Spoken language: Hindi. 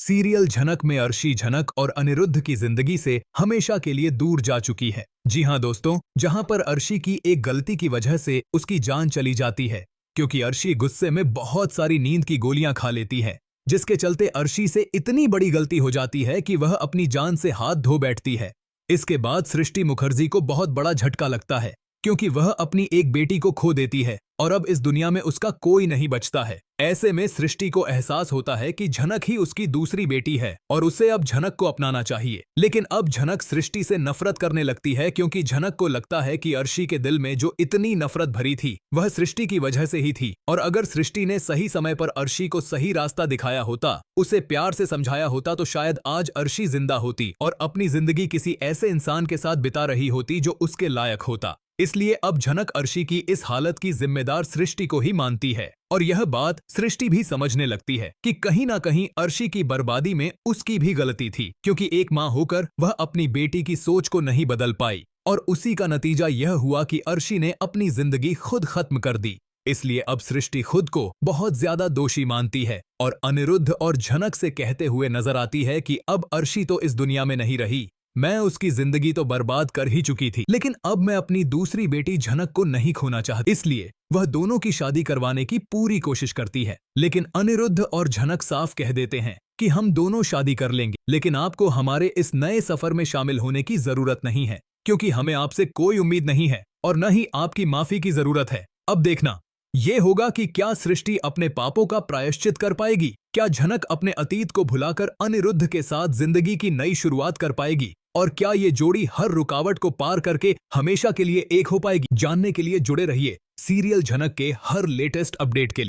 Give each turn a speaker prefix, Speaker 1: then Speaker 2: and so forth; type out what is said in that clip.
Speaker 1: सीरियल झनक में अर्शी झनक और अनिरुद्ध की जिंदगी से हमेशा के लिए दूर जा चुकी है। जी हां दोस्तों, जहां पर अर्शी की एक गलती की वजह से उसकी जान चली जाती है, क्योंकि अर्शी गुस्से में बहुत सारी नींद की गोलियां खा लेती है, जिसके चलते अर्शी से इतनी बड़ी गलती हो जाती है कि वह अपनी जान से हाथ धो बैठती है। इसके बाद सृष्टि मुखर्जी को बहुत बड़ा झटका लगता है, क्योंकि वह अपनी एक बेटी को खो देती है और अब इस दुनिया में उसका कोई नहीं बचता है। ऐसे में सृष्टि को एहसास होता है कि झनक ही उसकी दूसरी बेटी है और उसे अब झनक को अपनाना चाहिए। लेकिन अब झनक सृष्टि से नफरत करने लगती है, क्योंकि झनक को लगता है कि अर्शी के दिल में जो इतनी नफरत भरी थी वह सृष्टि की वजह से ही थी, और अगर सृष्टि ने सही समय पर अर्शी को सही रास्ता दिखाया होता, उसे प्यार से समझाया होता, तो शायद आज अर्शी जिंदा होती और अपनी जिंदगी किसी ऐसे इंसान के साथ बिता रही होती जो उसके लायक होता। इसलिए अब झनक अर्शी की इस हालत की जिम्मेदार सृष्टि को ही मानती है, और यह बात सृष्टि भी समझने लगती है कि कहीं ना कहीं अर्शी की बर्बादी में उसकी भी गलती थी, क्योंकि एक मां होकर वह अपनी बेटी की सोच को नहीं बदल पाई, और उसी का नतीजा यह हुआ कि अर्शी ने अपनी जिंदगी खुद खत्म कर दी। इसलिए अब सृष्टि खुद को बहुत ज्यादा दोषी मानती है और अनिरुद्ध और झनक से कहते हुए नजर आती है कि अब अर्शी तो इस दुनिया में नहीं रही, मैं उसकी जिंदगी तो बर्बाद कर ही चुकी थी, लेकिन अब मैं अपनी दूसरी बेटी झनक को नहीं खोना चाहती। इसलिए वह दोनों की शादी करवाने की पूरी कोशिश करती है। लेकिन अनिरुद्ध और झनक साफ कह देते हैं कि हम दोनों शादी कर लेंगे, लेकिन आपको हमारे इस नए सफर में शामिल होने की जरूरत नहीं है, क्योंकि हमें आपसे कोई उम्मीद नहीं है और न ही आपकी माफी की जरूरत है। अब देखना ये होगा कि क्या सृष्टि अपने पापों का प्रायश्चित कर पाएगी, क्या झनक अपने अतीत को भुलाकर अनिरुद्ध के साथ जिंदगी की नई शुरुआत कर पाएगी, और क्या ये जोड़ी हर रुकावट को पार करके हमेशा के लिए एक हो पाएगी। जानने के लिए जुड़े रहिए सीरियल झनक के हर लेटेस्ट अपडेट के लिए।